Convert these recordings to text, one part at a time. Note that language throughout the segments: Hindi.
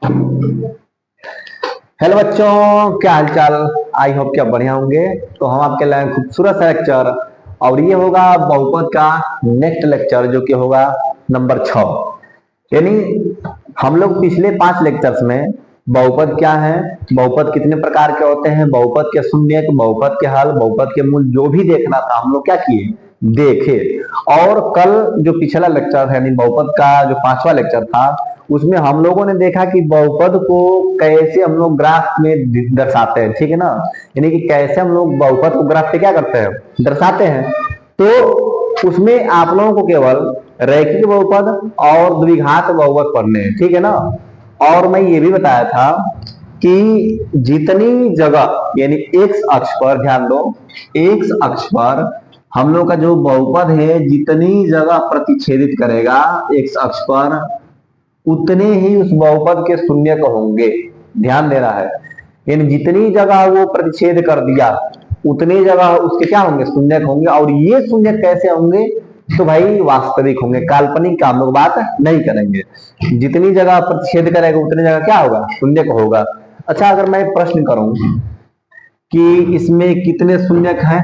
हेलो बच्चों, क्या हाल चाल। आई होप कि आप बढ़िया होंगे। तो हम आपके लिए खूबसूरत सा लेक्चर, और ये होगा बहुपद का नेक्स्ट लेक्चर, जो कि होगा नंबर 6। यानी हम लोग पिछले 5 लेक्चर्स में बहुपद क्या है, बहुपद कितने प्रकार के होते हैं, बहुपद के शून्यक, बहुपद के हल, बहुपद के मूल, जो भी देखना था हम लोग क्या किए, देखे। और कल जो पिछला लेक्चर है, यानी बहुपद का जो 5वां लेक्चर था, उसमें हम लोगों ने देखा कि बहुपद को कैसे हम लोग ग्राफ में दर्शाते हैं, ठीक है ना। यानी कि कैसे हम लोग बहुपद को ग्राफ पे क्या करते हैं, दर्शाते हैं। तो उसमें आप लोगों को केवल रैखिक बहुपद और द्विघात बहुपद पढ़ने हैं, ठीक है ना। और मैं ये भी बताया था कि जितनी जगह, यानी एक्स अक्ष पर ध्यान दो, एक्स अक्ष पर हम लोग का जो बहुपद है जितनी जगह प्रतिच्छेदित करेगा एक्स अक्ष पर, उतने ही उस बहुपद के शून्य को होंगे। ध्यान देना है, यानी जितनी जगह वो प्रतिच्छेद कर दिया उतनी जगह उसके क्या होंगे, शून्य होंगे। और ये शून्य कैसे होंगे, तो भाई वास्तविक होंगे, काल्पनिक का हम लोग बात नहीं करेंगे। जितनी जगह प्रतिच्छेद करेगा उतनी जगह क्या होगा, शून्य होगा। अच्छा, अगर मैं प्रश्न करूं कि इसमें कितने शून्यक हैं,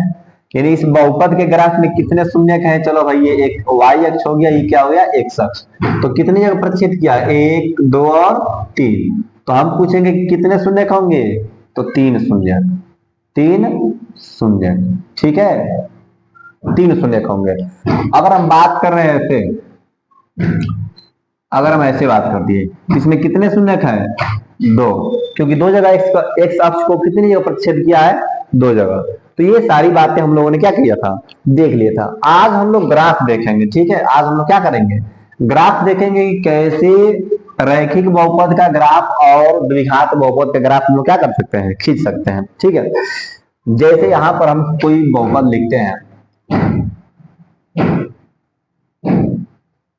यानी इस बहुपद के ग्राफ में कितने शून्यक हैं, चलो भाई ये एक y अक्ष हो गया, ये क्या हो गया, x अक्ष। तो कितनी जगह प्रतिच्छेद किया, 1 2 और 3। तो हम पूछेंगे कि कितने शून्यक होंगे, तो 3 शून्यक, 3 शून्यक, ठीक है, 3 शून्यक होंगे। अगर हम बात कर रहे हैं ऐसे, अगर हम ऐसे बात कर दिए, इसमें कितने शून्यक हैं, 2, क्योंकि 2 जगह एक्स अक्ष को कितनी जगह प्रतिच्छेद किया है, 2 जगह। तो ये सारी बातें हम लोगों ने क्या किया था, देख लिया था। आज हम लोग ग्राफ देखेंगे, ठीक है। आज हम लोग क्या करेंगे, ग्राफ देखेंगे कि कैसे रैखिक बहुपद का ग्राफ और द्विघात बहुपद का ग्राफ हम लोग क्या कर सकते हैं, खींच सकते हैं, ठीक है। जैसे यहां पर हम कोई बहुपद लिखते हैं,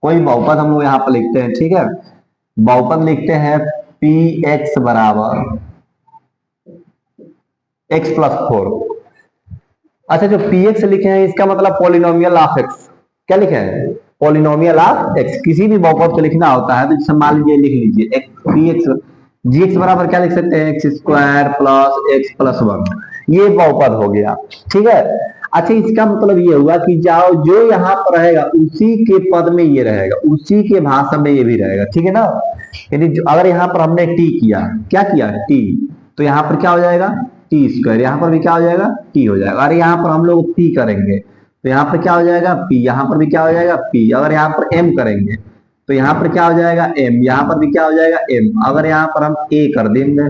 कोई बहुपद हम लोग यहाँ पर लिखते हैं, ठीक है। बहुपद लिखते हैं पी एक्स बराबर एक्स प्लस 4। अच्छा, जो पी एक्स लिखे हैं इसका मतलब पॉलिनोमियल ऑफ एक्स। क्या लिखे हैं, पॉलिनोमियल ऑफ एक्स। किसी भी बहुपद को लिखना होता है तो जैसे मान लीजिए लिख लीजिए पी एक्स, जी एक्स बराबर क्या लिख सकते हैं, x square plus x plus 1। ये बहुपद हो गया, ठीक है। अच्छा, इसका मतलब ये हुआ कि जाओ जो यहाँ पर रहेगा उसी के पद में ये रहेगा, उसी के भाषा में ये भी रहेगा, ठीक है ना। यानी अगर यहाँ पर हमने टी किया, क्या किया, टी, तो यहाँ पर क्या हो जाएगा, टी स्क्वायर। यहाँ पर भी क्या हो जाएगा, टी हो जाएगा। अरे यहाँ पर हम लोग पी करेंगे तो यहाँ पर क्या हो जाएगा, पी। यहाँ पर भी क्या हो जाएगा, पी। अगर यहाँ पर एम करेंगे तो यहाँ पर क्या हो जाएगा, एम। यहाँ पर भी क्या हो जाएगा, एम। अगर यहाँ पर हम ए कर देंगे,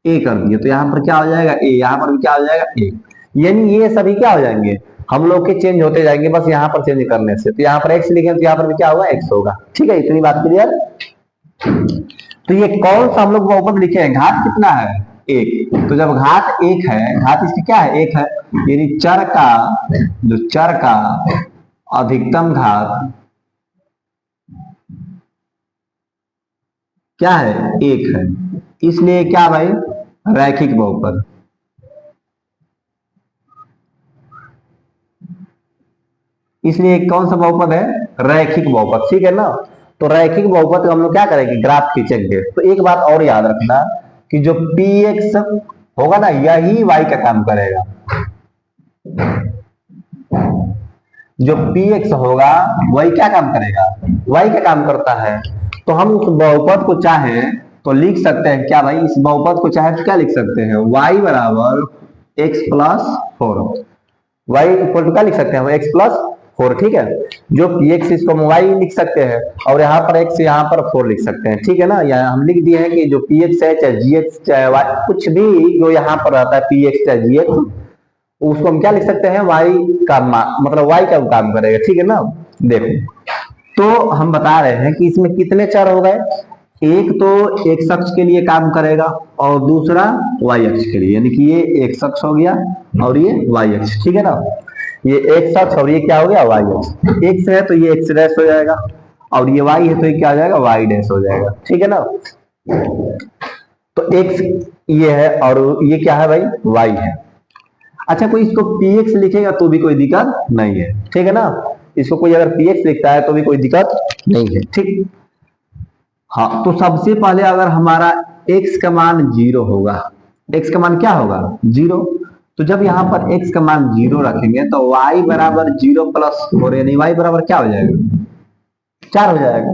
ए कर दिए, तो यहाँ पर क्या हो जाएगा, ए। यहाँ पर भी क्या हो जाएगा, ए। यानी ये सभी क्या हो जाएंगे, हम लोग के चेंज होते जाएंगे बस यहाँ पर चेंज करने से। तो यहाँ पर एक्स लिखे तो यहाँ पर भी क्या होगा, एक्स होगा, ठीक है। इतनी बात क्लियर। तो ये कौन सा हम लोग बहुपद लिखे हैं, घात कितना है, 1। तो जब घात 1 है, घात इसकी क्या है, 1 है, यानी चर का, जो चर का अधिकतम घात क्या है, 1 है। इसलिए क्या भाई, रैखिक बहुपद। इसलिए कौन सा बहुपद है, रैखिक बहुपद, ठीक है ना। तो रैखिक बहुपद का हम लोग क्या करेंगे, ग्राफ खींचेंगे। तो एक बात और याद रखना कि जो पी एक्स होगा ना, यही वाई का काम करेगा। जो पी एक्स होगा वही क्या काम करेगा, वाई का काम करता है। तो हम उस बहुपद को चाहे तो लिख सकते हैं क्या भाई, इस बहुपद को चाहे तो क्या लिख सकते हैं, y बराबर X plus 4। Y equal to क्या लिख सकते हैं, एक्स प्लस 4, ठीक है। जो पी एक्स इसको हम y लिख सकते हैं, और यहाँ पर x, यहाँ पर 4 लिख सकते हैं, ठीक है ना। यहाँ हम लिख दिए हैं कि जो पी एक्स है, चाहे जी एक्स, चाहे y, कुछ भी जो यहाँ पर रहता है, पी एक्स चाहे जी एक्स, उसको हम क्या लिख सकते हैं, वाई का मतलब वाई का काम करेगा, ठीक है ना। देखो, तो हम बता रहे हैं कि इसमें कितने चर हो गए, एक तो एक्स अक्ष के लिए काम करेगा और दूसरा वाई अक्ष के लिए, यानी कि ये एक्स अक्ष हो गया और ये वाई अक्ष, ठीक है ना। ये एक्स अक्ष और ये क्या हो गया, वाई अक्ष। एक्स है तो ये एक्स डैश हो जाएगा, और ये वाई है तो ये क्या हो जाएगा, वाई डैश हो जाएगा, ठीक है ना। तो एक्स ये है और ये क्या है भाई, वाई है। अच्छा, कोई इसको px लिखेगा तो भी कोई दिक्कत नहीं है, ठीक है ना। इसको कोई अगर px लिखता है तो भी कोई दिक्कत नहीं है, ठीक। हाँ, तो सबसे पहले अगर हमारा x का मान 0 होगा, x का मान क्या होगा 0, तो जब यहाँ पर x का मान 0 रखेंगे तो y बराबर 0+4 यानी y बराबर क्या हो जाएगा 4 हो जाएगा।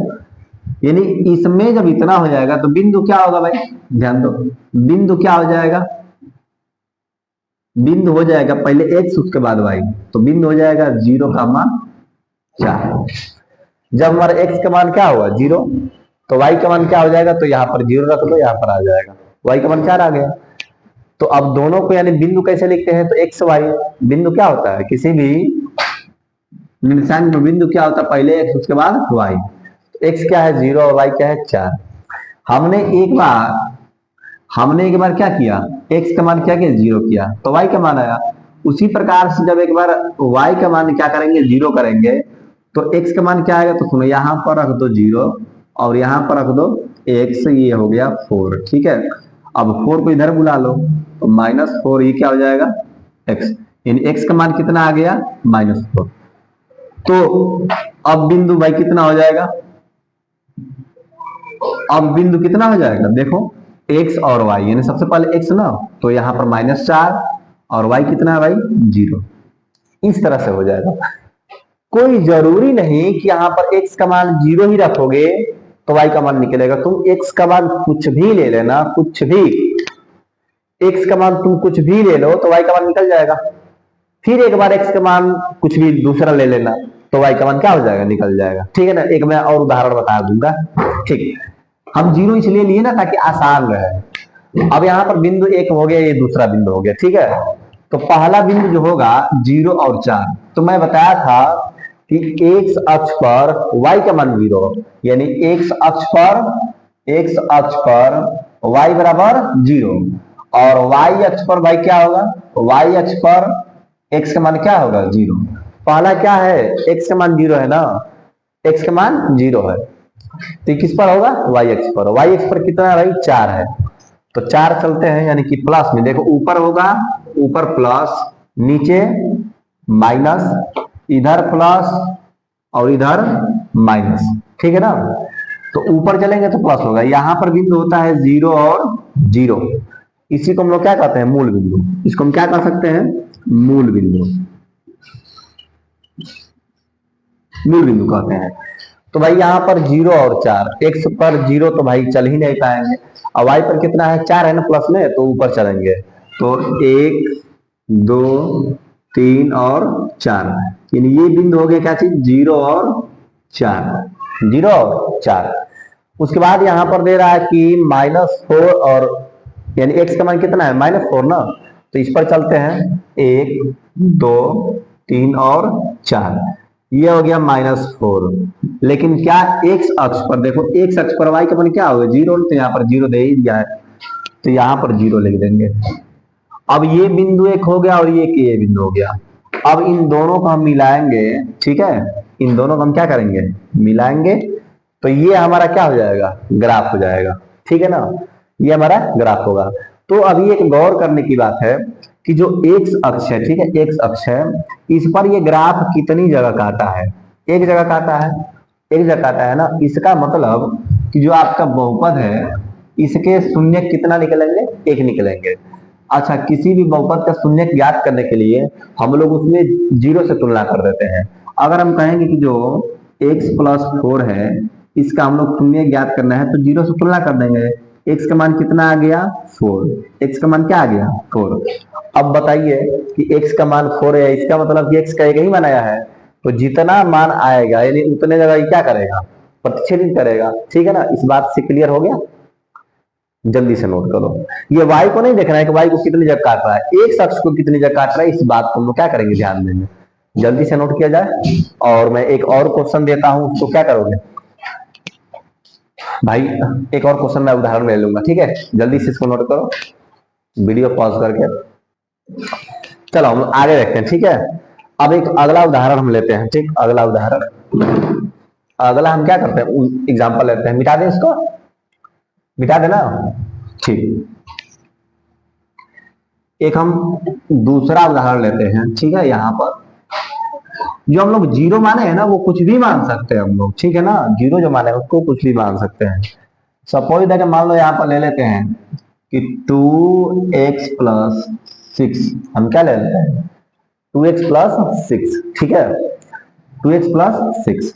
यानी इसमें जब इतना हो जाएगा तो बिंदु क्या होगा भाई, ध्यान दो, बिंदु क्या हो जाएगा, बिंदु हो जाएगा पहले x उसके बाद y, तो बिंदु हो जाएगा 0 का मान 4। जब हमारा x का मान क्या होगा 0, तो y का मान क्या हो जाएगा, तो यहाँ पर 0 रख दो, यहाँ पर आ जाएगा y का मान 4 आ गया। तो अब दोनों को यानी बिंदु कैसे लिखते हैं, तो x y, बिंदु क्या होता है किसी भी निशान में बिंदु क्या होता है, पहले x उसके बाद y, तो x क्या है 0 और y क्या है 4। हमने एक बार क्या किया, x का मान क्या किया 0 किया तो y का मान आया। उसी प्रकार से जब एक बार y का मान क्या करेंगे 0 करेंगे तो x का मान क्या आएगा, तो सुनो यहाँ पर रख दो 0 और यहाँ पर रख दो x, ये हो गया 4, ठीक है। अब 4 को इधर बुला लो तो -4, ये क्या हो जाएगा x, इन x का मान कितना आ गया -4। तो अब बिंदु भाई कितना हो जाएगा, अब बिंदु कितना हो जाएगा देखो x और y, यानी सबसे पहले x ना, तो यहाँ पर -4 और y कितना है भाई 0, इस तरह से हो जाएगा। कोई जरूरी नहीं कि यहाँ पर x का मान 0 ही रखोगे तो y का मान निकलेगा, तुम x का मान कुछ भी ले लेना, कुछ भी x का मान तुम कुछ भी ले लो तो y का मान निकल जाएगा। फिर एक बार x का मान कुछ भी दूसरा ले लेना तो y का मान क्या हो जाएगा निकल जाएगा, ठीक है ना। एक मैं और उदाहरण बता दूंगा, ठीक, हम 0 इसलिए लिए ना ताकि आसान रहे। अब यहाँ पर बिंदु 1 हो गया, ये दूसरा बिंदु हो गया, ठीक है। तो पहला बिंदु जो होगा 0 और 4, तो मैं बताया था कि x अक्ष पर y का मान 0, यानी x अक्ष पर y बराबर 0 और y अक्ष पर भाई क्या होगा, y अक्ष पर x का मान क्या होगा 0। पहला क्या है x का मान 0 है ना, x का मान 0 है, तो किस पर होगा y अक्ष पर, y अक्ष पर कितना है भाई 4 है, तो 4 चलते हैं यानी कि प्लस में, देखो ऊपर होगा, ऊपर प्लस, नीचे माइनस, इधर प्लस और इधर माइनस, ठीक है ना। तो ऊपर चलेंगे तो प्लस होगा, यहाँ पर बिंदु होता है 0 और 0, इसी को हम लोग क्या कहते हैं मूल बिंदु, इसको हम क्या कह सकते हैं मूल बिंदु, मूल बिंदु कहते हैं। तो भाई यहाँ पर 0 और 4, x पर 0 तो भाई चल ही नहीं पाएंगे, और y पर कितना है 4 है ना प्लस में, तो ऊपर चलेंगे तो 1 2 3 और 4, यानी ये बिंदु हो गया क्या चीज 0 और 4, 0 और 4। उसके बाद यहाँ पर दे रहा है कि -4 और, यानी x का मान कितना है -4 ना, तो इस पर चलते हैं 1 2 3 और 4, ये हो गया -4। लेकिन क्या x अक्ष पर देखो, x अक्ष पर y का मान क्या होगा 0, तो यहाँ पर 0 दे ही दिया है, तो यहाँ पर 0 लिख देंगे। अब ये बिंदु एक हो गया और ये बिंदु हो गया। अब इन दोनों को हम मिलाएंगे, ठीक है, इन दोनों को हम क्या करेंगे मिलाएंगे, तो ये हमारा क्या हो जाएगा ग्राफ हो जाएगा, ठीक है ना, ये हमारा ग्राफ होगा। तो अभी एक गौर करने की बात है कि जो x अक्ष है, ठीक है, x अक्ष है, इस पर ये ग्राफ कितनी जगह काटा है, एक जगह काटा है, एक जगह काटा है ना, इसका मतलब कि जो आपका बहुपद है इसके शून्य कितना निकलेंगे, एक निकलेंगे। अच्छा, किसी भी बहुपद का शून्य ज्ञात करने के लिए हम लोग उसमें 0 से तुलना कर देते हैं। अगर हम कहेंगे कि जो x+4 है इसका हम लोग शून्य ज्ञात करना है तो 0 से तुलना कर देंगे, x का मान कितना आ गया 4, x का मान क्या आ गया 4। अब बताइए कि x का मान 4 है, इसका मतलब कि x का एक ही मान आया है, तो जितना मान आएगा यानी उतने जगह क्या करेगा प्रतिच्छेदित करेगा, ठीक है ना। इस बात से क्लियर हो गया, जल्दी से नोट करो। ये y को नहीं देखना है कि y को कितनी जगह काट रहा है, एक शख्स को कितनी जगह काट रहा है, इस बात को हम लोग क्या करेंगे ध्यान देंगे, जल्दी से नोट किया जाए। और मैं एक और क्वेश्चन देता हूं, उसको क्या करोगे भाई, एक और क्वेश्चन मैं उदाहरण ले लूंगा, ठीक है, जल्दी से इसको नोट करो, वीडियो पॉज करके। चलो हम आगे देखते हैं, ठीक है। अब एक अगला उदाहरण हम लेते हैं, ठीक, अगला उदाहरण, अगला हम क्या करते हैं एग्जाम्पल लेते हैं, मिटा दें इसको, मिटा देना, ठीक। एक हम दूसरा उदाहरण लेते हैं, ठीक है। यहाँ पर जो हम लोग 0 माने हैं ना वो कुछ भी मान सकते हैं हम लोग, ठीक है ना, 0 जो माने हैं उसको कुछ भी मान सकते हैं। सपोज दैट मान लो यहाँ पर ले लेते हैं कि 2x+6, हम क्या ले लेते हैं 2x+6, ठीक है 2x+6।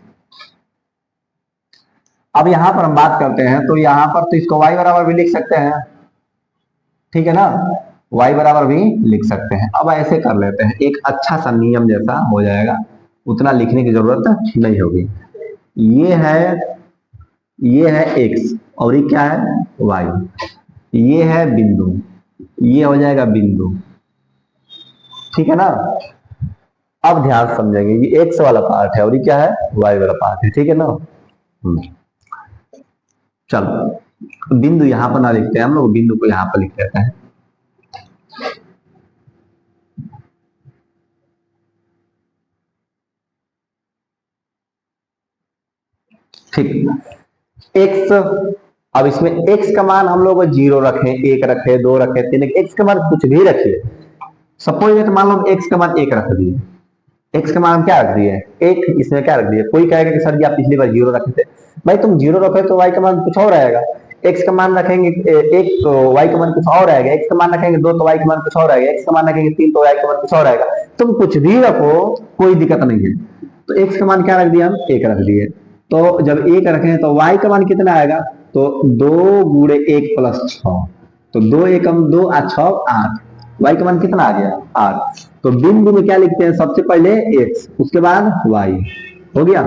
अब यहां पर हम बात करते हैं तो यहां पर तो इसको y बराबर भी लिख सकते हैं, ठीक है ना, y बराबर भी लिख सकते हैं। अब ऐसे कर लेते हैं, एक अच्छा सा नियम जैसा हो जाएगा, उतना लिखने की जरूरत नहीं होगी। ये है ये है x और ये क्या है y, ये है बिंदु, ये हो जाएगा बिंदु, ठीक है ना। अब ध्यान समझेंगे, ये x वाला पार्ट है और ये क्या है y वाला पार्ट है, ठीक है ना। चलो बिंदु यहां पर ना लिखते हैं हम लोग, बिंदु को यहां पर लिख लेते हैं। ठीक x, अब इसमें x का मान हम लोग 0 रखें, 1 रखे, 2 रखे, 3, x का मान कुछ भी रखिए। सपोज मान लो x का मान 1 रख दिए, x का मान क्या रख दिए 1, इसमें क्या रख दिए। कोई कहेगा कि सर जी आप पिछली बार 0 रखे थे, भाई तुम 0 रखे तो y का मान कुछ और आएगा। x का मान रखेंगे 1 तो y का मान कुछ और आएगा, x का मान रखेंगे 2 तो y का मान कुछ और आएगा, x का मान रखेंगे 3 तो y का मान कुछ और आएगा। तुम कुछ भी रखो कोई दिक्कत नहीं है। तो x का मान क्या रख दिया हम 1 रख दिए, तो जब 1 रखे तो y का मान कितना आएगा, तो 2 गुणे 1 प्लस 6, तो 2 एकम 2 और 6 8, y का मान कितना आ गया 8। तो बिंदु में क्या लिखते हैं सबसे पहले x, उसके बाद y, हो गया।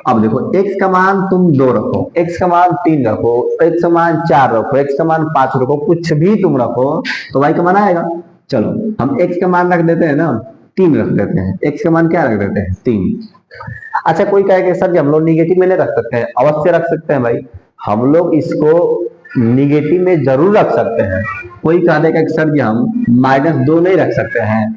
अब देखो x का मान तुम 2 रखो, x का मान 3 रखो, x का मान 4 रखो, x का मान 5 रखो, कुछ भी तुम रखो तो y का मान आएगा। चलो हम x का मान रख देते हैं ना 3 रख देते हैं, x का मान क्या रख देते हैं 3। अच्छा कोई कहेगा सर जी हम लोग निगेटिव में नहीं रख सकते हैं, अवश्य रख सकते हैं भाई, हम लोग इसको निगेटिव में जरूर रख सकते हैं। कोई कह देगा कि सर जी हम -2 नहीं रख सकते हैं,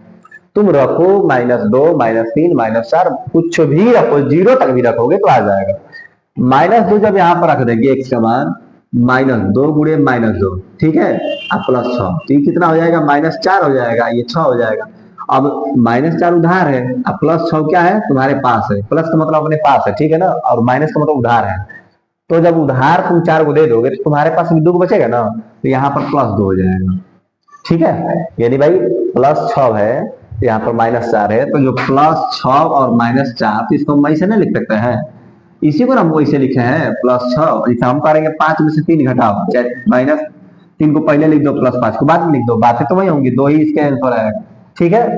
तुम रखो -2, -3, -4, कुछ भी रखो, 0 तक भी रखोगे तो आ जाएगा। -2 जब यहाँ पर रख देंगे x का मान, -2 गुणे -2, ठीक है, अब +6, तो ये कितना हो जाएगा -4 हो जाएगा, ये 6 हो जाएगा। अब -4 उधार है, अब +6 क्या है तुम्हारे पास है, प्लस का मतलब अपने पास है, ठीक है ना, और माइनस का मतलब उधार है। तो जब उधार तुम 4 को दे दोगे तो तुम्हारे पास भी 2 बचेगा ना, तो यहाँ पर +2 हो जाएगा, ठीक है। यानी भाई +6 है, यहाँ पर -4 है, तो जो +6 और -4, तो इसको हम ऐसे नहीं लिख सकते हैं, इसी को हम वैसे लिखे हैं +6। इसे हम करेंगे 5 में से 3 घटाओ, -3 को पहले लिख दो, +5 को बाद में लिख दो, बातें तो वही होंगी, 2 ही इसके आंसर आएगा, ठीक है।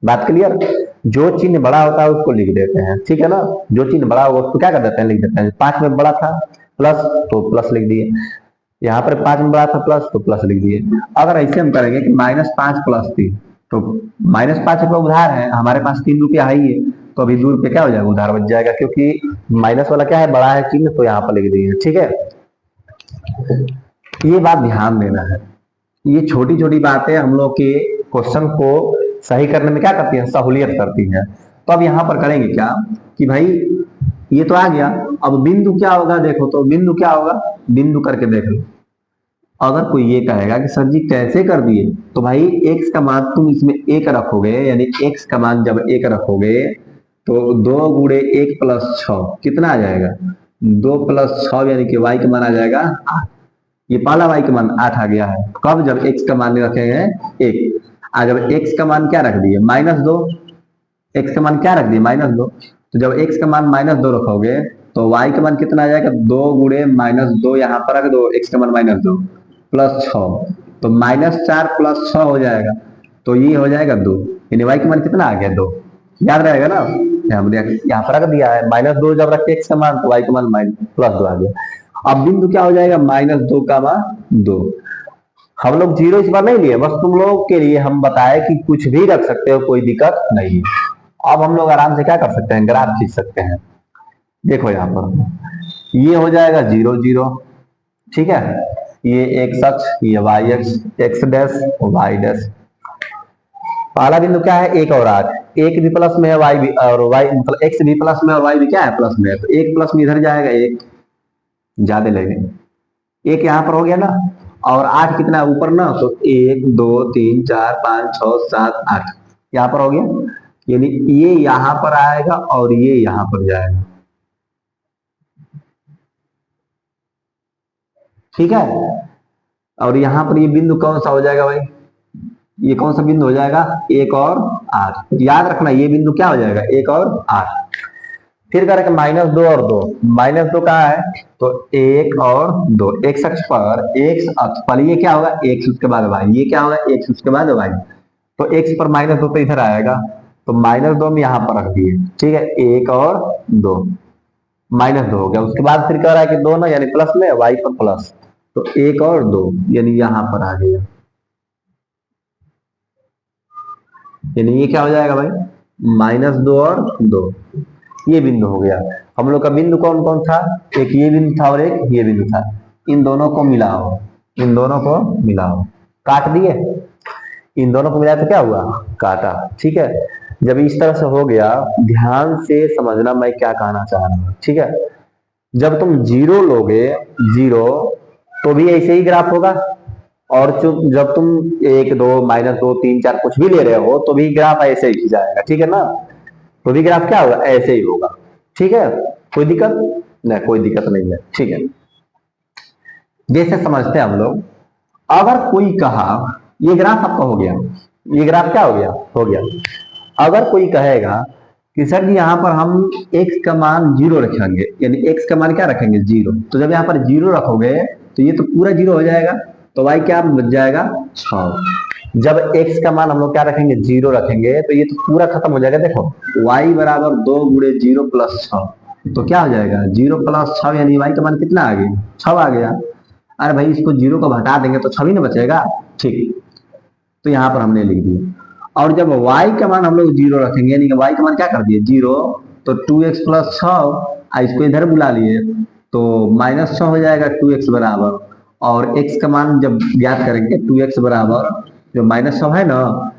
बात क्लियर। जो चिन्ह बड़ा होता है उसको लिख देते हैं, ठीक है ना, जो चिन्ह बड़ा होगा उसको क्या कर देते हैं लिख देते हैं। 5 में बड़ा था प्लस, तो प्लस लिख दिए, यहाँ पर 5 में बड़ा था प्लस, तो प्लस लिख दिए। अगर ऐसे हम करेंगे कि -5 + 3, तो -5 रुपये उधार है, हमारे पास 3 रुपया है ही है, तो अभी 2 रुपये क्या हो जाएगा उधार बच जाएगा, क्योंकि माइनस वाला क्या है बड़ा है चिन्ह, तो यहाँ पर लिख दिए, ठीक है। ये बात ध्यान देना है, ये छोटी छोटी बातें हम लोग के क्वेश्चन को सही करने में क्या करती है सहूलियत करती है। तो अब यहाँ पर करेंगे क्या कि भाई ये तो आ गया, अब बिंदु क्या होगा देखो, तो बिंदु क्या होगा, बिंदु करके देख लो। अगर कोई ये कहेगा कि सर जी कैसे कर दिए, तो भाई x का मान तुम इसमें 1 रखोगे, यानी x का मान जब 1 रखोगे तो 2 गुणे 1 + 6 कितना आ जाएगा 2 + 6, यानी कि y का मान आ जाएगा 8। ये पहला y का मान 8 आ गया है, कब जब x का मान रखेंगे 1। आज जब x का मान क्या रख दिए -2, x का मान क्या रख दिए -2, तो जब x का मान -2 रखोगे तो y का मान कितना आ जाएगा 2 गुणे -2, यहाँ पर रख दो x का मान -2 + 6, तो -4 + 6 हो जाएगा, तो ये हो जाएगा 2, यानी y का मान कितना आ गया 2, याद रहेगा ना। हमने यहाँ पर रख दिया है -2, जब रखे x का मान तो y का मान +2 आ गया। अब बिंदु क्या हो जाएगा -2 का मान 2। हम लोग 0 इस बार नहीं लिए, बस तुम लोग के लिए हम बताए कि कुछ भी रख सकते हो, कोई दिक्कत नहीं है। अब हम लोग आराम से क्या कर सकते हैं ग्राफ खींच सकते हैं। देखो यहाँ पर ये हो जाएगा 0 0, ठीक है, ये x अक्ष, ये y अक्ष, x डैश y डैश। पहला बिंदु क्या है 1 और 8, एक भी प्लस में है y भी, और y मतलब x भी प्लस में और y भी क्या है प्लस में है, तो 1 प्लस में इधर जाएगा, 1 ज्यादा लगेगा, 1 यहाँ पर हो गया ना, और 8 कितना है ऊपर ना, तो 1 2 3 4 5 6 7 8 यहाँ पर हो गया, यानी ये यहाँ पर आएगा और ये यहाँ पर जाएगा। ठीक है। और यहाँ पर ये बिंदु कौन सा हो जाएगा भाई, ये कौन सा बिंदु हो जाएगा, 1 और 8। याद रखना ये बिंदु क्या हो जाएगा, 1 और 8। फिर करेंगे -2 और 2, -2 कहाँ है, तो 1 और 2, एक्स अक्ष पर, एक्स अक्ष पर ये क्या होगा, एक्स उसके बाद वाई, ये क्या होगा, एक्स उसके बाद वाई। तो एक्स पर -2 तो इधर आएगा, तो -2 में यहाँ पर रख दिए, ठीक है, 1 और 2, -2 हो गया। उसके बाद फिर कह रहा है कि दोनों यानी प्लस में, वाई पर प्लस, तो 1 और 2 यानी यहाँ पर आ गया, यानी ये क्या हो जाएगा भाई, -2 और 2, ये बिंदु हो गया। हम लोग का बिंदु कौन कौन था, एक ये बिंदु था और एक ये बिंदु था, इन दोनों को मिलाओ, इन दोनों को मिलाओ, काट दिए, इन दोनों को मिलाया तो क्या हुआ, काटा, ठीक है। जब इस तरह से हो गया, ध्यान से समझना मैं क्या कहना चाह रहा हूं, ठीक है। जब तुम जीरो लोगे, जीरो, तो भी ऐसे ही ग्राफ होगा, और जब तुम 1 2 -2 3 4 कुछ भी ले रहे हो तो भी ग्राफ ऐसे ही जाएगा, ठीक है ना, तो भी ग्राफ क्या होगा, ऐसे ही होगा, ठीक है। कोई दिक्कत नहीं, कोई दिक्कत नहीं है, ठीक है। जैसे समझते हैं हम लोग, अगर कोई कहा, ये ग्राफ आपका हो गया, ये ग्राफ क्या हो गया, हो गया। अगर कोई कहेगा कि सर जी यहाँ पर हम x का मान 0 रखेंगे, यानी x का मान क्या रखेंगे, 0, तो जब यहाँ पर 0 रखोगे तो ये तो पूरा 0 हो जाएगा, तो y क्या बच जाएगा, 6। जब x का मान हम लोग क्या रखेंगे, 0 रखेंगे, तो ये तो पूरा खत्म हो जाएगा। देखो y बराबर 2 गुणे 0 प्लस 6, तो क्या हो जाएगा, 0 प्लस 6, यानी y का मान कितना आ गया, 6 आ गया। अरे भाई इसको 0 को हटा देंगे तो 6 ही ना बचेगा, ठीक, तो यहाँ पर हमने लिख दिया। और जब y का मान हम लोग 0 रखेंगे, यानी कि y का मान क्या कर दिए, 0, तो 2x प्लस 6, इसको इधर बुला लिए, तो -6 हो जाएगा 2x बराबर। और x का मान जब ज्ञात करेंगे, 2x बराबर जो -6 है ना,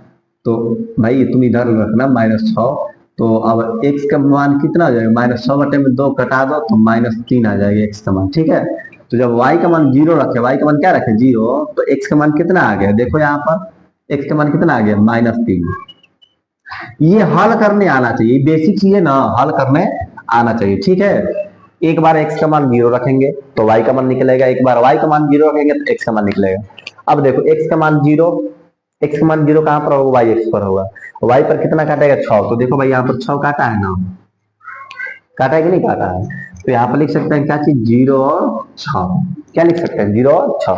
तो भाई तुम इधर रखना -6, तो अब x का मान कितना हो जाएगा, -6 बटे में 2 कटा दो तो -3 आ जाएगा x का मान, ठीक है। तो जब y का मान 0 रखे, y का मान क्या रखे, 0, तो x का मान कितना आ गया, देखो यहाँ पर x का मान कितना आ गया, -3। ये हल करने आना चाहिए, बेसिक चीजें ना हल करने आना चाहिए, ठीक है। एक बार x का मान 0 रखेंगे तो y का मान निकलेगा, एक बार y का मान 0 रखेंगे तो x का मान निकलेगा। अब देखो x का मान 0, x का मान 0 कहां पर होगा, y एक्स पर होगा, y पर कितना काटेगा, 6, तो देखो भाई यहाँ पर 6 काटा है ना, काटा है कि नहीं काटा है, तो यहाँ पर लिख सकते हैं क्या चीज, 0 और 6, क्या लिख सकते हैं, 0 और 6।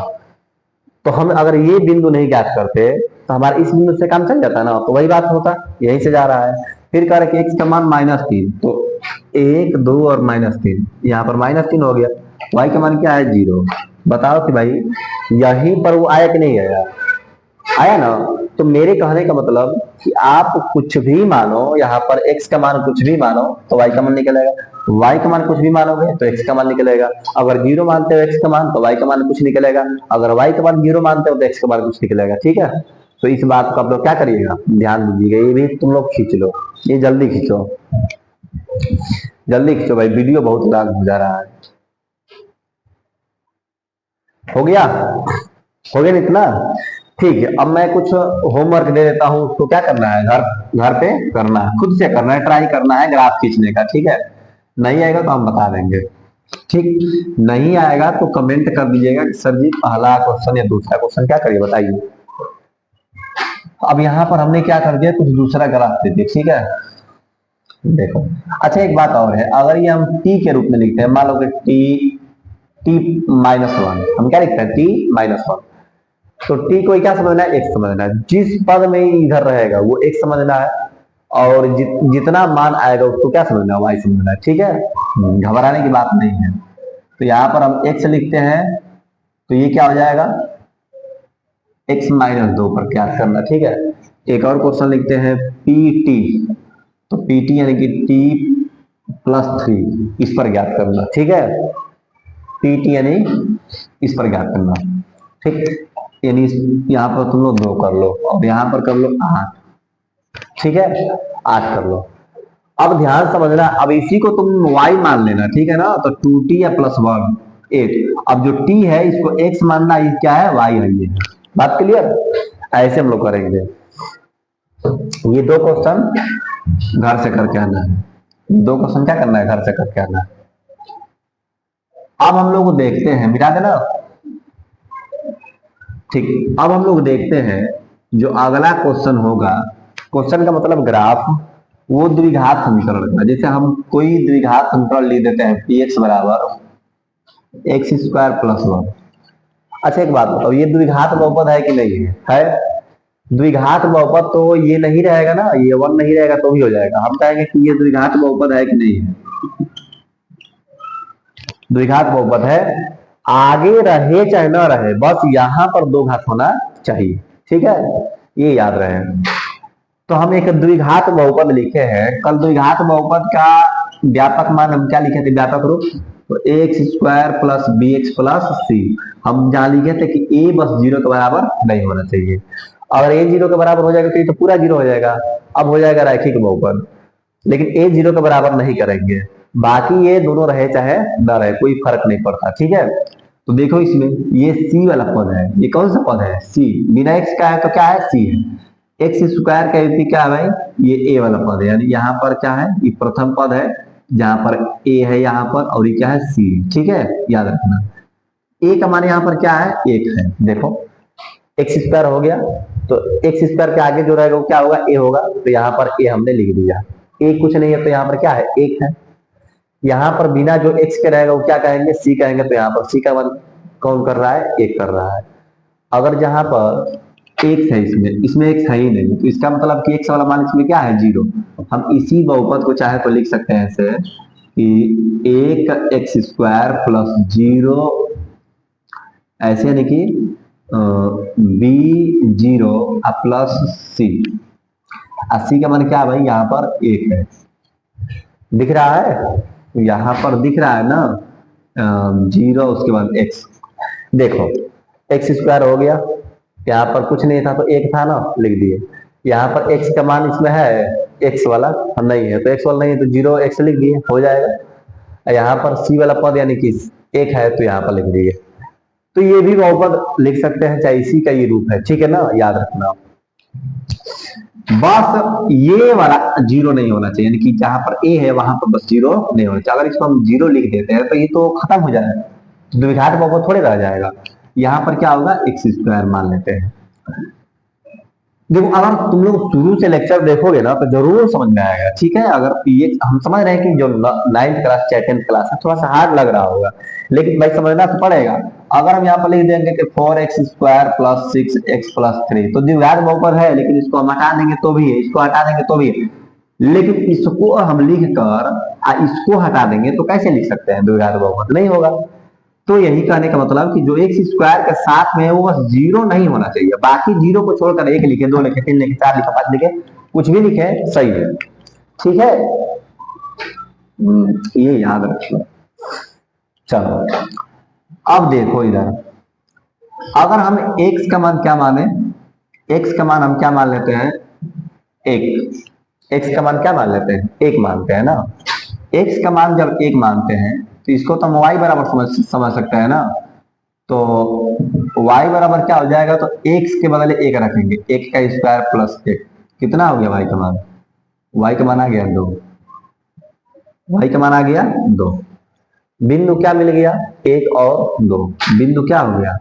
तो हम अगर ये बिंदु नहीं ज्ञात करते तो हमारे इस बिंदु से काम चल जाता ना, तो वही बात होता, यहीं से जा रहा है। फिर कह रहे कि x का मान -3, तो 1 2 और -3, यहाँ पर -3 हो गया, y का मान क्या है, 0। बताओ कि भाई यहीं पर वो आया कि नहीं आया, आया ना। तो मेरे कहने का मतलब कि आप कुछ भी मानो, यहाँ पर x का मान कुछ भी मानो तो y का मान निकलेगा, y का मान कुछ भी मानोगे तो x का मान निकलेगा। अगर 0 मानते हो x का मान, तो y का मान कुछ निकलेगा, अगर y का मान 0 मानते हो तो x का मान कुछ निकलेगा, ठीक है। तो इस बात को आप लोग क्या करिएगा, ध्यान दीजिएगा, ये भी तुम लोग खींच लो, ये जल्दी खींचो, जल्दी खींचो भाई, वीडियो बहुत लॉन्ग हो जा रहा है। हो गया, हो गया इतना, ठीक है। अब मैं कुछ होमवर्क दे देता हूँ, उसको क्या करना है, घर घर पे करना है, खुद से करना है, ट्राई करना है ग्राफ खींचने का, ठीक है। नहीं आएगा तो हम बता देंगे, ठीक, नहीं आएगा तो कमेंट कर दीजिएगा कि सर जी पहला क्वेश्चन या दूसरा क्वेश्चन क्या करिए बताइए। अब यहाँ पर हमने क्या कर दिया, कुछ दूसरा ग्राफ दे दिया, ठीक है। देखो, अच्छा एक बात और है, अगर ये हम t के रूप में लिखते हैं, मान लो कि t-1, हम क्या लिखते हैं, t-1, तो t को क्या समझना है, x समझना है, जिस पद में इधर रहेगा वो x समझना है, और जितना मान आएगा उसको क्या समझना है, y समझना है, ठीक है। घबराने की बात नहीं है। तो यहाँ पर हम x लिखते हैं, तो ये क्या हो जाएगा, x-2 पर क्या करना, ठीक है। एक और क्वेश्चन लिखते हैं pt, तो pt यानी कि t+3, इस पर ज्ञात करना, ठीक है। pt यानी इस पर ज्ञात करना, ठीक, यानी यहाँ पर तुम लोग 2 कर लो और यहाँ पर कर लो 8, ठीक है, 8 कर लो। अब ध्यान समझना, अब इसी को तुम y मान लेना, ठीक है ना, तो 2t या +1 8। अब जो t है इसको x मानना, ये क्या है, y है, ये बात क्लियर। ऐसे हम लोग करेंगे, ये 2 क्वेश्चन घर से करके आना है, 2 क्वेश्चन क्या करना है, घर से करके आना है। अब हम लोग देखते हैं, मिटा देना, ठीक, अब हम लोग देखते हैं जो अगला क्वेश्चन होगा। क्वेश्चन का मतलब ग्राफ, वो द्विघात समीकरण का। जैसे हम कोई द्विघात समीकरण लिख देते हैं पी एक्स बराबर एक्स स्क्वायर प्लस वन। अच्छा एक बात बताओ, ये द्विघात बहुपद है कि नहीं है? है। द्विघात बहुपद तो ये नहीं रहेगा ना, ये वन नहीं रहेगा तो भी हो जाएगा। हम कहेंगे कि ये द्विघात बहुपद है कि नहीं है? द्विघात बहुपद है, आगे रहे चाहे ना रहे, बस यहां पर दो घात होना चाहिए। ठीक है, ये याद रहे। तो हम एक द्विघात बहुपद लिखे हैं। कल द्विघात बहुपद का व्यापक मान हम क्या लिखे थे, व्यापक रूप? तो X square plus B X plus C. हम जहां लिखे थे कि ए बस जीरो के बराबर नहीं होना चाहिए। अगर ए जीरो के बराबर हो जाएगा तो ये तो पूरा जीरो हो जाएगा, अब हो जाएगा रैखिक बहुपद। लेकिन ए जीरो के बराबर नहीं करेंगे, बाकी ये दोनों रहे चाहे ना रहे कोई फर्क नहीं पड़ता। ठीक है, तो देखो इसमें ये सी वाला पद है, ये कौन सा पद है? सी। बिना एक्स का है तो क्या है? सी है। एक्स स्क्वायर का युक्ति क्या है भाई? ये ए वाला पद है, यानी यहाँ पर क्या है? ये प्रथम पद है जहां पर ए है यहाँ पर, और ये क्या है? सी। ठीक है, याद रखना। ए का मान यहाँ पर क्या है? एक है। देखो एक्स स्क्वायर हो गया, तो एक्स स्क्वायर के आगे जो रहेगा वो क्या होगा? ए होगा। तो यहाँ पर ए हमने लिख दिया। ए कुछ नहीं है तो यहाँ पर क्या है? एक है। यहाँ पर बिना जो एक्स के रहेगा वो क्या कहेंगे? सी कहेंगे। तो यहाँ पर सी का मान कौन कर रहा है? एक कर रहा है। अगर जहां पर एक्स है, इसमें इसमें एक्स है ही नहीं, तो इसका मतलब कि एक्स वाला मान इसमें क्या है? जीरो। हम इसी बहुपद को चाहे तो लिख सकते हैं ऐसे कि एक एक्स स्क्वायर प्लस जीरो, ऐसे यानी कि बी जीरो प्लस सी। सी का मान क्या है भाई? यहाँ पर एक है, दिख रहा है? यहाँ पर दिख रहा है ना, जीरो उसके बाद एक्स। देखो एक्स स्क्वायर हो गया, यहाँ पर कुछ नहीं था तो एक था ना, लिख दिए। यहाँ पर एक्स का मान इसमें है, एक्स वाला नहीं है तो एक्स वाला नहीं है तो जीरो एक्स लिख दिए, हो जाएगा। यहाँ पर सी वाला पद यानी कि एक है तो यहाँ पर लिख दिए। तो ये भी बहुपद लिख सकते हैं, चाहे इसी का ये रूप है। ठीक है ना, याद रखना। बस ये वाला जीरो नहीं होना चाहिए, यानी कि जहां पर ए है वहां पर बस जीरो नहीं होना चाहिए। अगर इसको हम जीरो लिख देते हैं तो ये तो खत्म हो जाएगा, द्विघात बहुपद थोड़े रह जाएगा। यहाँ पर क्या होगा? एक्स स्क्वायर मान लेते हैं। देखो अगर तुम लोग शुरू से लेक्चर देखोगे ना तो जरूर समझ में आएगा। ठीक है, अगर ये हम समझ रहे हैं कि जो 9th क्लास चाहे 10th क्लास है थोड़ा सा हार्ड लग रहा होगा, लेकिन भाई समझना तो पड़ेगा। अगर हम यहाँ पर लिख देंगे कि 4x square plus 6x plus 3, तो द्विघात बहुपद है, लेकिन इसको हम हटा देंगे तो भी है, इसको हटा देंगे तो भी है। लेकिन इसको हम लिख कर इसको हटा देंगे तो कैसे लिख सकते हैं? द्विघात बहुपद नहीं होगा। तो यही कहने का मतलब कि जो एक्स स्क्वायर के साथ में है वो बस जीरो नहीं होना चाहिए, बाकी जीरो को छोड़कर एक लिखे, दो लिखे, तीन लिखे, चार लिखे, पांच लिखे, कुछ भी लिखे सही है। ठीक है, ये याद रखो। चलो अब देखो इधर, अगर हम एक्स का मान क्या माने? एक्स का मान हम क्या मान लेते हैं? एक। एक्स का मान क्या मान लेते हैं? एक मानते हैं ना। एक्स का मान जब एक मानते हैं तो इसको तो हम वाई बराबर समझ सकते हैं ना। तो y बराबर क्या हो जाएगा? तो x के बदले एक रखेंगे, एक का स्क्वायर प्लस एक। कितना हो गया y का मान? y का मान आ गया दो। y का मान आ गया दो। बिंदु क्या मिल गया? एक और दो। बिंदु क्या हो गया?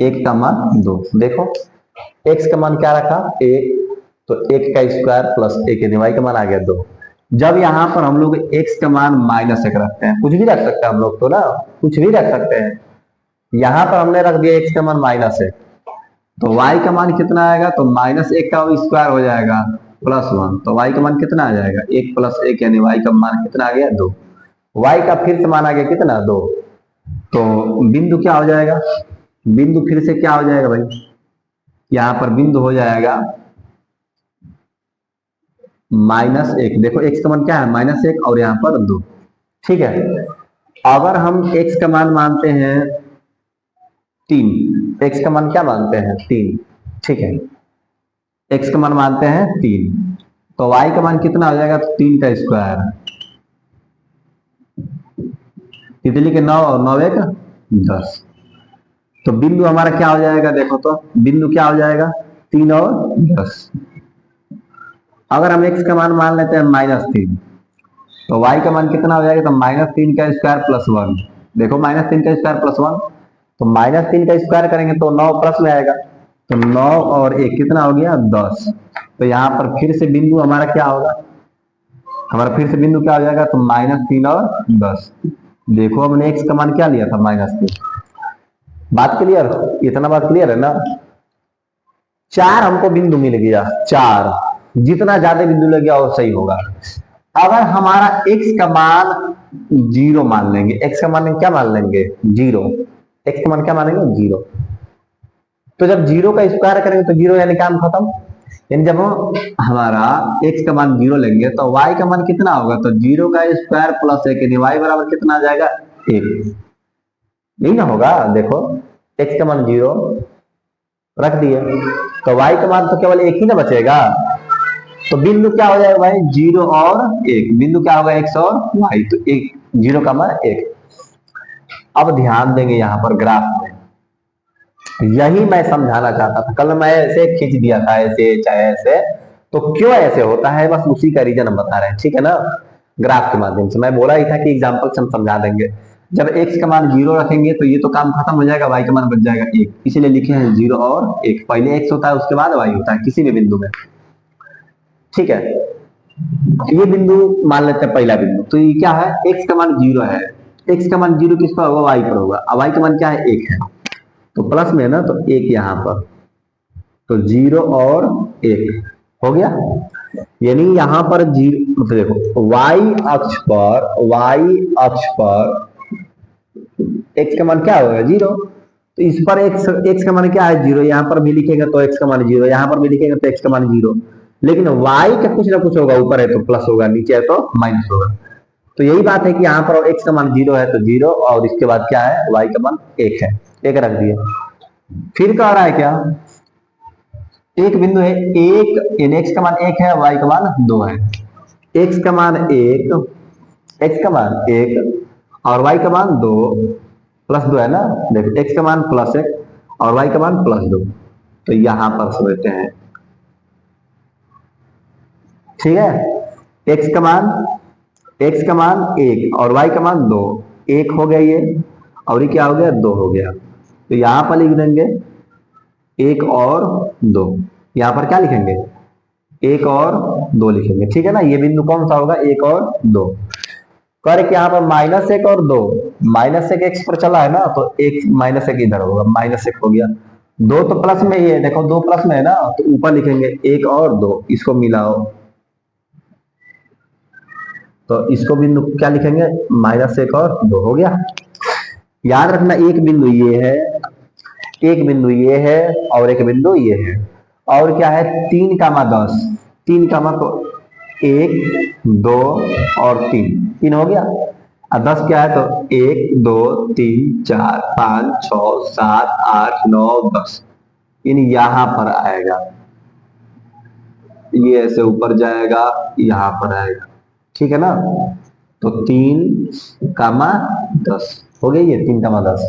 एक का मान दो। देखो x का मान क्या रखा? एक, तो एक का स्क्वायर प्लस एक, यानी y का मान आ गया दो। जब यहां पर हम लोग x का मान माइनस एक रखते हैं, कुछ भी रख सकते हैं हम लोग तो ना, कुछ भी रख सकते हैं। यहां पर हमने रख दिया x का मान माइनस एक, तो y का मान कितना आएगा? तो माइनस एक का स्क्वायर हो जाएगा प्लस वन, तो y का मान कितना आ जाएगा? एक प्लस एक, यानी y का मान कितना आ गया? दो। y का फिर से मान आ गया कितना? दो। तो बिंदु क्या हो जाएगा? बिंदु फिर से क्या हो जाएगा भाई? यहां पर बिंदु हो जाएगा माइनस एक। देखो x का मान क्या है? माइनस एक, और यहाँ पर दो। ठीक है, अगर हम x का मान मानते हैं तीन, x का मान क्या मानते हैं? तीन। ठीक है, x का मान मानते हैं तीन, तो y का मान कितना हो जाएगा? तो तीन का स्क्वायर, तितली के नौ और नौ एक 10। तो बिंदु हमारा क्या हो जाएगा? देखो तो बिंदु क्या हो जाएगा? तीन और 10। अगर हम x का मान लेते हैं माइनस तीन, तो y का मान कितना हो जाएगा? तो माइनस तीन का स्क्वायर प्लस वन। देखो माइनस तीन का स्क्वायर प्लस वन, तो -3 का स्क्वायर करेंगे तो 9 प्लस में आएगा, तो 9 और 1 कितना हो गया 10। तो यहाँ पर फिर से बिंदु हमारा क्या होगा, हमारा फिर से बिंदु क्या हो जाएगा, तो -3 और 10। देखो हमने एक्स का मान क्या लिया था -3। बात क्लियर, इतना बात क्लियर है ना। 4 हमको बिंदु मिल गया, 4, जितना ज्यादा बिंदु लग गया और सही होगा। अगर हमारा x का मान 0 मान लेंगे, x का मान क्या मान लेंगे 0, x का मान क्या मानेंगे 0। तो जब 0 का स्क्वायर करेंगे तो 0 यानी काम खत्म। यानी जब हमारा x का मान 0 लेंगे तो y का मान कितना होगा, तो 0 का स्क्वायर प्लस 1 यानी y बराबर कितना आ जाएगा 1। यही ना होगा, देखो x का मान 0 रख दिए तो y का मान तो केवल 1 ही ना बचेगा। तो बिंदु क्या हो जाएगा भाई 0 और 1, बिंदु क्या होगा x और y, तो 1 0 का मान 1। अब ध्यान देंगे यहाँ पर ग्राफ में, यही मैं समझाना चाहता था। कल मैं ऐसे खींच दिया था ऐसे चाहे ऐसे, तो क्यों ऐसे होता है बस उसी का रीजन हम बता रहे हैं, ठीक है ना। ग्राफ के माध्यम से मैं बोला ही था कि एग्जांपल से हम समझा देंगे। जब x का मान 0 रखेंगे तो ये तो काम खत्म हो जाएगा, y का मान बच जाएगा 1, इसीलिए लिखे हैं 0 और 1। पहले x होता है उसके बाद y होता है किसी भी बिंदु में, ठीक है। ये बिंदु मान लेते हैं पहला बिंदु, तो ये क्या है x का मान 0 है, x का मान 0 किस पर होगा y पर होगा, अब y का मान क्या है 1 है, तो प्लस में है ना, तो 1 यहाँ पर, तो 0 और 1 हो गया। यानी यहाँ पर 0 मतलब देखो y अक्ष पर x का मान क्या होगा 0, तो इस पर x का मान क्या है 0, यहाँ पर भी लिखेंगे तो x का मान 0, यहाँ पर भी लिखेंगे तो x का मान 0। लेकिन y का कुछ ना कुछ होगा, ऊपर है तो प्लस होगा, नीचे है तो माइनस होगा। तो यही बात है कि यहाँ पर x का मान 0 है तो 0, और इसके बाद क्या है y का मान 1 है, 1 रख दिया। फिर कह रहा है क्या, एक बिंदु है 1 यानी x का मान 1 है, y का मान 2 है। x का मान 1, x का मान 1 और y का मान 2 प्लस 2 है ना, देखो x का मान +1 और y का मान +2, तो यहां पर समझते हैं, ठीक है। x का मान 1 और y का मान 2, 1 हो गया ये, और ये क्या हो गया 2 हो गया, तो यहां पर लिख देंगे 1 और 2, यहां पर क्या लिखेंगे 1 और 2 लिखेंगे, ठीक है ना। ये बिंदु कौन सा होगा 1 और 2। करके यहाँ पर -1 और 2, -1 x पर चला है ना, तो एक -1 इधर होगा, -1 हो गया। 2 तो प्लस में ही है, देखो 2 प्लस में है ना, तो ऊपर लिखेंगे 1 और 2, इसको मिलाओ, तो इसको बिंदु क्या लिखेंगे -1 और 2 हो गया। याद रखना एक बिंदु ये है, एक बिंदु ये है और एक बिंदु ये है, और क्या है 3 कामा 10, 3 कामा तो 1 2 और 3 हो गया, और 10 क्या है तो 1 2 3 4 5 6 7 8 9 10, इन यहां पर आएगा, ये ऐसे ऊपर जाएगा यहां पर आएगा, ठीक है ना। तो 3 कामा 10 हो गई, ये 3 कामा 10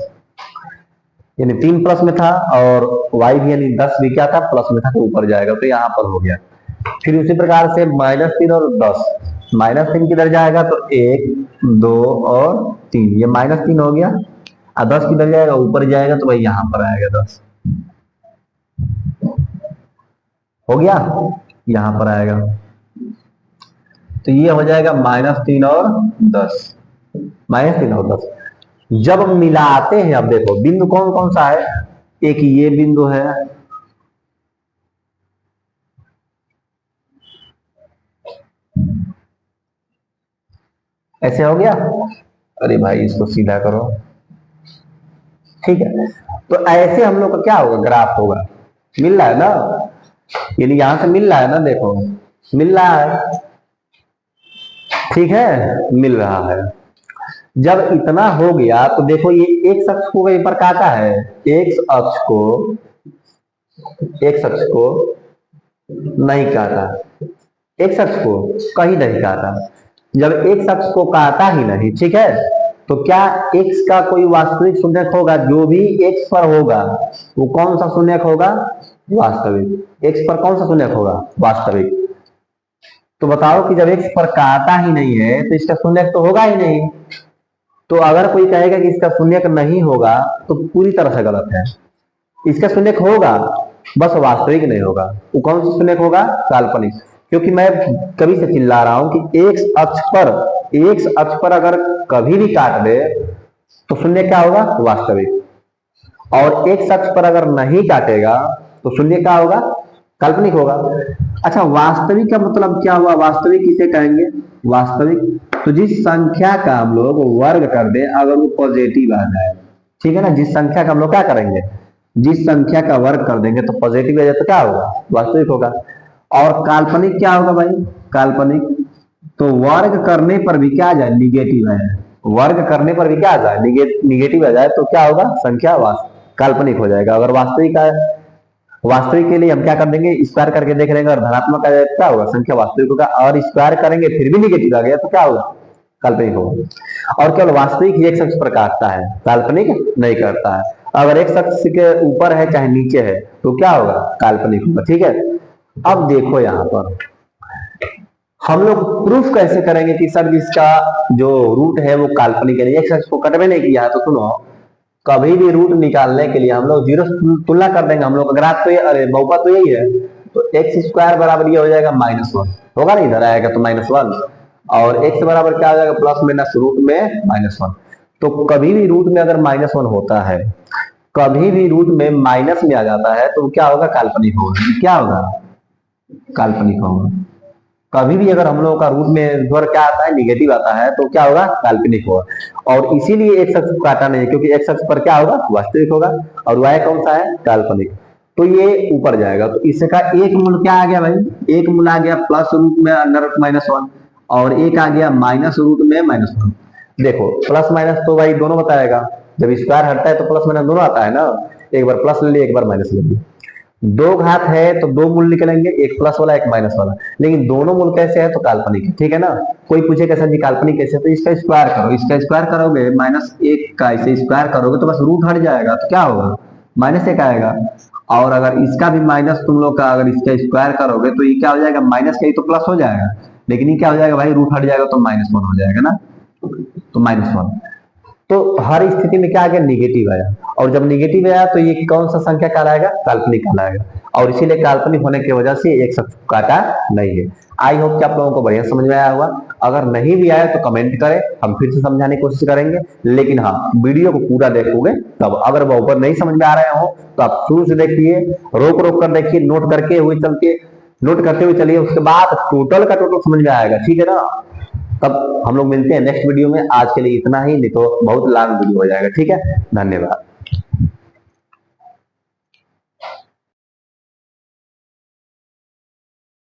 यानी 3 प्लस में था, और y भी यानी 10 भी क्या था प्लस में था, तो ऊपर जाएगा, तो यहाँ पर हो गया। फिर उसी प्रकार से -3 और 10, -3 किधर जाएगा तो 1 2 और 3, ये -3 हो गया, और 10 किधर जाएगा ऊपर जाएगा, तो भाई यहाँ पर आएगा 10 हो गया, यहाँ पर आएगा, तो ये हो जाएगा -3 और 10, -3 और 10। जब मिलाते हैं, अब देखो बिंदु कौन कौन सा है, एक ये बिंदु है, ऐसे हो गया, अरे भाई इसको सीधा करो, ठीक है। तो ऐसे हम लोग का क्या होगा ग्राफ होगा, मिल रहा है ना, यानी यहां से मिल रहा है ना, देखो मिल रहा है, ठीक है मिल रहा है। जब इतना हो गया तो देखो ये x अक्ष को कहीं पर काटा है, x अक्ष को, x अक्ष को नहीं काटा, x अक्ष को कहीं नहीं काटा। जब x अक्ष को काटा ही नहीं, ठीक है, तो क्या x का कोई वास्तविक शून्यक होगा, जो भी x पर होगा वो कौन सा शून्यक होगा वास्तविक, x पर कौन सा शून्यक होगा वास्तविक। तो बताओ कि जब x पर काटा ही नहीं है तो इसका शून्यक तो होगा ही नहीं, तो अगर कोई कहेगा कि इसका शून्यक नहीं होगा तो पूरी तरह से गलत है। इसका शून्यक होगा, बस वास्तविक नहीं होगा। वो कौन सा शून्यक होगा? काल्पनिक। क्योंकि मैं कभी से चिल्ला रहा हूं कि एक्स अक्ष पर अगर कभी भी काट दे तो शून्य क्या होगा? वास्तविक। और एक्स अक्ष पर अगर नहीं काटेगा तो शून्य क्या होगा? काल्पनिक होगा। अच्छा, वास्तविक का मतलब क्या हुआ? वास्तविक किसे कहेंगे? वास्तविक तो जिस संख्या का हम लोग वर्ग कर दे अगर वो पॉजिटिव आ जाए, ठीक है ना, जिस संख्या का हम लोग क्या करेंगे, जिस संख्या का वर्ग कर देंगे तो पॉजिटिव आ जाए तो क्या होगा? वास्तविक होगा। और काल्पनिक क्या होगा भाई? काल्पनिक तो वर्ग करने पर भी क्या आ जाए? निगेटिव आ जाए। वर्ग करने पर भी क्या आ जाए? निगेटिव आ जाए तो क्या होगा? संख्या काल्पनिक हो जाएगा। अगर वास्तविक आए, वास्तविक के लिए हम क्या कर देंगे? स्क्वायर करके देख लेंगे, और धनात्मक आ जाए तो क्या होगा? संख्या वास्तविक होगा। और स्क्वायर करेंगे फिर भी निगेटिव आ गया तो क्या होगा? काल्पनिक होगा। और केवल वास्तविक ही एक अक्ष पर काटता है, काल्पनिक नहीं करता है। अगर एक अक्ष के ऊपर है चाहे नीचे है तो क्या होगा? काल्पनिक होगा। ठीक है, अब देखो यहां पर हम लोग प्रूफ कैसे करेंगे कि सर इसका जो रूट है वो काल्पनिक है? एक अक्ष को कट में नहीं किया है तो सुनो, कभी भी रूट निकालने के लिए हम लोग जीरो तुलना कर देंगे। हम लोग अगर तो ये, अरे बहुपद तो यही है, तो एक्स स्क्वायर बराबर ये हो जाएगा -1 होगा ना, इधर आएगा तो -1, और एक्स बराबर क्या हो जाएगा? प्लस माइनस रूट में -1। तो कभी भी रूट में अगर -1 होता है, कभी भी रूट में माइनस में आ जाता है तो क्या होगा? काल्पनिक होगा। क्या होगा? काल्पनिक होगा। कभी भी अगर हम लोगों का रूट में स्वर क्या आता है? निगेटिव आता है तो क्या होगा? काल्पनिक होगा। और इसीलिए एक्स अक्ष काटा नहीं, क्योंकि एक्स अक्ष पर क्या होगा? वास्तविक होगा। और वाई कौन सा है? काल्पनिक। तो ये ऊपर जाएगा तो इसका एक मूल क्या आ गया भाई? एक मूल आ गया प्लस रूट में अंडर रूट -1, और एक आ गया माइनस रूट में -1। देखो प्लस माइनस तो भाई दोनों बताएगा, जब स्क्वायर हटता है तो प्लस माइनस दोनों आता है ना। एक बार प्लस ले लिया, एक बार माइनस ले लिया। दो घात है तो दो मूल निकलेंगे, एक प्लस वाला एक माइनस वाला, लेकिन दोनों मूल कैसे है? तो काल्पनिक है। ठीक है ना। कोई पूछे कैसा जी काल्पनिक कैसे, तो इसका स्क्वायर करो, इसका स्क्वायर करोगे -1 का इसे स्क्वायर करोगे तो बस रूट हट जाएगा तो क्या होगा? -1 आएगा। और अगर इसका भी माइनस तुम लोग का अगर इसका स्क्वायर करोगे तो ये क्या हो जाएगा? माइनस का ही तो प्लस हो जाएगा, लेकिन ये क्या हो जाएगा भाई? रूट हट जाएगा तो -1 हो जाएगा ना, तो -1। तो हर स्थिति में क्या आ गया? निगेटिव आया। और जब निगेटिव आया तो ये कौन सा संख्या कहलाएगा? काल्पनिक कहलाएगा। और इसीलिए काल्पनिक होने की वजह से एक शब्द काटा नहीं है। आई होप कि आप लोगों को बढ़िया समझ में आया होगा। अगर नहीं भी आया तो कमेंट करें, हम फिर से समझाने की कोशिश करेंगे। लेकिन हाँ, वीडियो को पूरा देखोगे तब। अगर वो ऊपर नहीं समझ में आ रहे हो तो आप शुरू से देखिए, रोक रोक कर देखिए, नोट करके हुए चलते, नोट करते हुए चलिए, उसके बाद टोटल का टोटल समझ में आएगा। ठीक है ना। तब हम लोग मिलते हैं नेक्स्ट वीडियो में। आज के लिए इतना ही, नहीं तो बहुत लॉन्ग वीडियो हो जाएगा। ठीक है, धन्यवाद।